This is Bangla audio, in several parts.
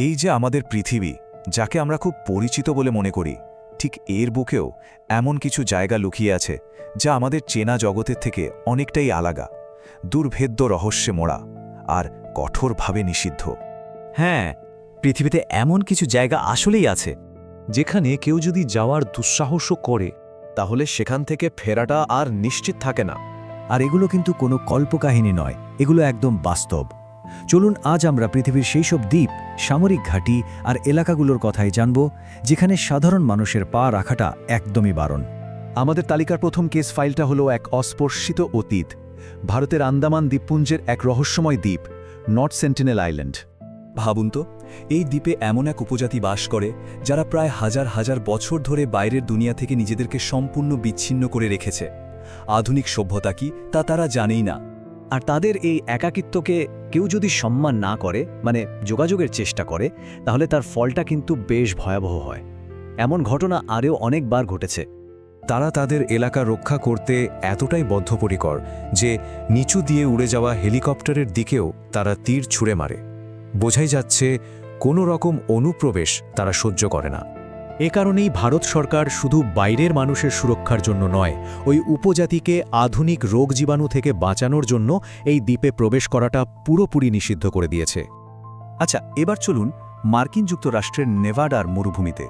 এই যে আমাদের পৃথিবী, যাকে আমরা খুব পরিচিত বলে মনে করি, ঠিক এর বুকেও এমন কিছু জায়গা লুকিয়ে আছে যা আমাদের চেনা জগতের থেকে অনেকটাই আলাদা, দুর্ভেদ্য রহস্যে মোড়া আর কঠোরভাবে নিষিদ্ধ। হ্যাঁ, পৃথিবীতে এমন কিছু জায়গা আসলেই আছে যেখানে কেউ যদি যাওয়ার দুঃসাহসও করে তাহলে সেখান থেকে ফেরাটা আর নিশ্চিত থাকে না। আর এগুলো কিন্তু কোনো কল্পকাহিনী নয়, এগুলো একদম বাস্তব। চলুন আজ আমরা পৃথিবীর সেই সব দ্বীপ, সামরিক ঘাঁটি আর এলাকাগুলোর কথাই জানব যেখানে সাধারণ মানুষের পা রাখাটা একদমই বারণ। আমাদের তালিকার প্রথম কেস ফাইলটা হলো এক অস্পর্শিত অতীত, ভারতের আন্দামান দ্বীপপুঞ্জের এক রহস্যময় দ্বীপ, নর্থ সেন্টিনেল আইল্যান্ড। ভাবুন তো, এই দ্বীপে এমন এক উপজাতি বাস করে যারা প্রায় হাজার হাজার বছর ধরে বাইরের দুনিয়া থেকে নিজেদেরকে সম্পূর্ণ বিচ্ছিন্ন করে রেখেছে। আধুনিক সভ্যতা কি তা তারা জানেই না। আর তাদের এই একাকিত্বকে কেউ যদি সম্মান না করে, মানে যোগাযোগের চেষ্টা করে, তাহলে তার ফলটা কিন্তু বেশ ভয়াবহ হয়। এমন ঘটনা আরও অনেকবার ঘটেছে। তারা তাদের এলাকা রক্ষা করতে এতটাই বদ্ধপরিকর যে নিচু দিয়ে উড়ে যাওয়া হেলিকপ্টারের দিকেও তারা তীর ছুঁড়ে মারে। বোঝাই যাচ্ছে কোনো রকম অনুপ্রবেশ তারা সহ্য করে না। এ কারণেই ভারত সরকার শুধু বাইরের মানুষের সুরক্ষার জন্য নয়, ওই উপজাতিকে আধুনিক রোগ জীবাণু থেকে বাঁচানোর জন্য এই দ্বীপে প্রবেশ করাটা পুরোপুরি নিষিদ্ধ করে দিয়েছে। আচ্ছা, এবার চলুন মার্কিন যুক্তরাষ্ট্রের নেভাডার মরুভূমিতে,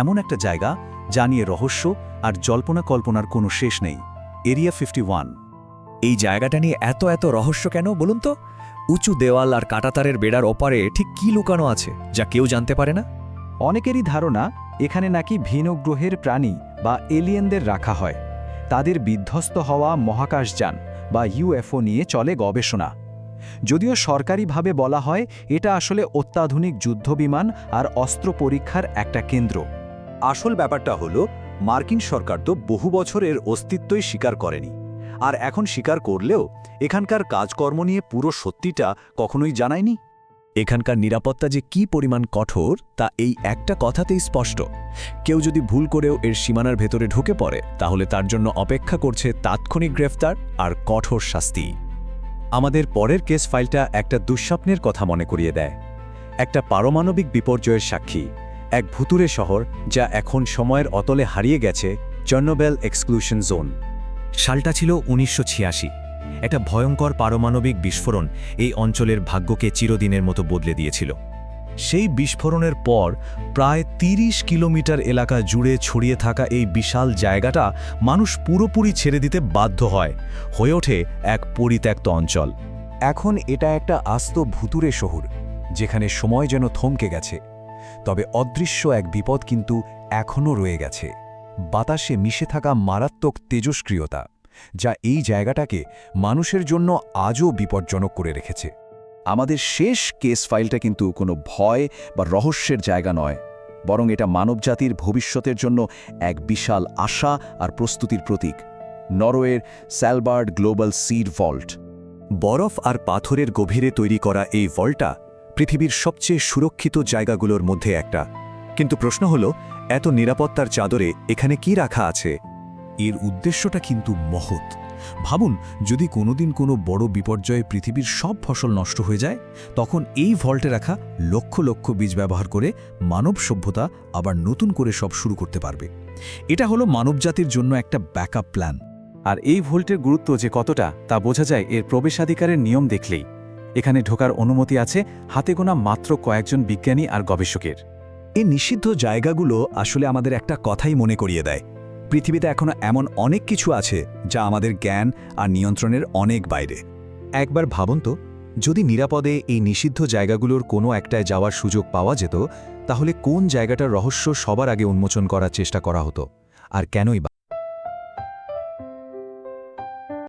এমন একটা জায়গা যা নিয়ে রহস্য আর জল্পনা কল্পনার কোনো শেষ নেই, এরিয়া 51। এই জায়গাটা নিয়ে এত রহস্য কেন বলুন তো? উঁচু দেওয়াল আর কাঁটাতারের বেড়ার ওপারে ঠিক কি লুকানো আছে যা কেউ জানতে পারে না? অনেকেরই ধারণা এখানে নাকি ভিন্ন গ্রহের প্রাণী বা এলিয়েনদের রাখা হয়। তাদের বিধ্বস্ত হওয়া মহাকাশযান বা ইউএফও নিয়ে চলে গবেষণা। যদিও সরকারিভাবে বলা হয় এটা আসলে অত্যাধুনিক যুদ্ধবিমান আর অস্ত্র পরীক্ষার একটা কেন্দ্র। আসল ব্যাপারটা হলো, মার্কিন সরকার তো বহু বছর এর অস্তিত্বই স্বীকার করেনি, আর এখন স্বীকার করলেও এখানকার কাজকর্ম নিয়ে পুরো সত্যিটা কখনোই জানায়নি। এখানকার নিরাপত্তা যে কি পরিমাণ কঠোর তা এই একটা কথাতেই স্পষ্ট। কেউ যদি ভুল করেও এর সীমানার ভেতরে ঢুকে পড়ে, তাহলে তার জন্য অপেক্ষা করছে তাৎক্ষণিক গ্রেফতার আর কঠোর শাস্তি। আমাদের পরের কেস ফাইলটা একটা দুঃস্বপ্নের কথা মনে করিয়ে দেয়। একটা পারমাণবিক বিপর্যয়ের সাক্ষী, এক ভুতুরে শহর যা এখন সময়ের অতলে হারিয়ে গেছে, চার্নোবিল এক্সক্লুশন জোন। সালটা ছিল 1986। একটা ভয়ঙ্কর পারমাণবিক বিস্ফোরণ এই অঞ্চলের ভাগ্যকে চিরদিনের মতো বদলে দিয়েছিল। সেই বিস্ফোরণের পর প্রায় 30 কিলোমিটার এলাকা জুড়ে ছড়িয়ে থাকা এই বিশাল জায়গাটা মানুষ পুরোপুরি ছেড়ে দিতে বাধ্য হয়, হয়ে ওঠে এক পরিত্যক্ত অঞ্চল। এখন এটা একটা আস্ত ভুতুরে শহর, যেখানে সময় যেন থমকে গেছে। তবে অদৃশ্য এক বিপদ কিন্তু এখনও রয়ে গেছে, বাতাসে মিশে থাকা মারাত্মক তেজস্ক্রিয়তা, যা এই জায়গাটাকে মানুষের জন্য আজও বিপজ্জনক করে রেখেছে। আমাদের শেষ কেস ফাইলটা কিন্তু কোনো ভয় বা রহস্যের জায়গা নয়, বরং এটা মানবজাতির ভবিষ্যতের জন্য এক বিশাল আশা আর প্রস্তুতির প্রতীক। নরওয়ের স্যালবার্ড গ্লোবাল সিড ভল্ট। বরফ আর পাথরের গভীরে তৈরি করা এই ভল্টটা পৃথিবীর সবচেয়ে সুরক্ষিত জায়গাগুলোর মধ্যে একটা। কিন্তু প্রশ্ন হলো, এত নিরাপত্তার চাদরে এখানে কি রাখা আছে? এর উদ্দেশ্যটা কিন্তু মহৎ। ভাবুন, যদি কোনোদিন কোনো বড় বিপর্যয়ে পৃথিবীর সব ফসল নষ্ট হয়ে যায়, তখন এই ভল্টে রাখা লক্ষ লক্ষ বীজ ব্যবহার করে মানব সভ্যতা আবার নতুন করে সব শুরু করতে পারবে। এটা হলো মানবজাতির জন্য একটা ব্যাকআপ প্ল্যান। আর এই ভোল্টের গুরুত্ব যে কতটা তা বোঝা যায় এর প্রবেশাধিকারের নিয়ম দেখলেই। এখানে ঢোকার অনুমতি আছে হাতে গোনা মাত্র কয়েকজন বিজ্ঞানী আর গবেষকের। এই নিষিদ্ধ জায়গাগুলো আসলে আমাদের একটা কথাই মনে করিয়ে দেয়, পৃথিবীতে এখনো এমন অনেক কিছু আছে যা আমাদের জ্ঞান আর নিয়ন্ত্রণের অনেক বাইরে। একবার ভাবুন তো, যদি নিরাপদে এই নিষিদ্ধ জায়গাগুলোর কোনো একটায় যাওয়ার সুযোগ পাওয়া যেত, তাহলে কোন জায়গাটার রহস্য সবার আগে উন্মোচন করার চেষ্টা করা হতো, আর কেনই বা?